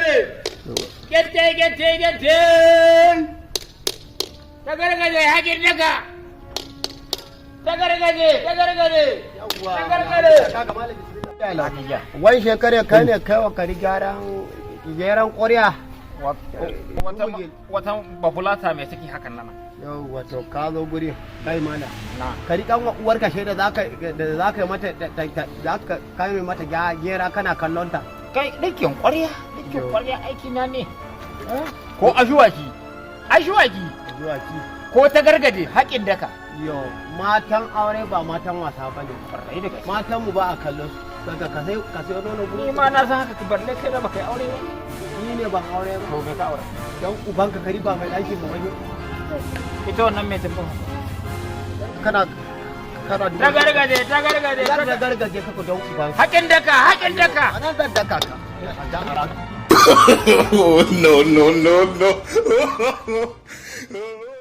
gare gete ta gargaje hakin daga ta gargaje wai shekare kai ne kai wa kari gyaran ƙwarya wata bafulata mai ciki hakan nan yau wato ka zo guri kai mana kari kan uwar ka shaida za ka yi mata za ka kai mata gera kana kallon ta kai ɗinkin ƙwarya aiki na ne ko ashuwaki ko ta gargade haƙin daka yo matan aure ba matan wasa ba ne matan mu ba a kallon su daga ka sai nono guri ni ma na san haka balle kai na baka yi aure ba ni ne ban aure ba to bai ka aure dan ubanka kari ba mai ɗakin ba wani ita wannan mai tambaya kana ta gargaje ka gargaje ka ku don ubanka haƙin daka anan zan daka ka no.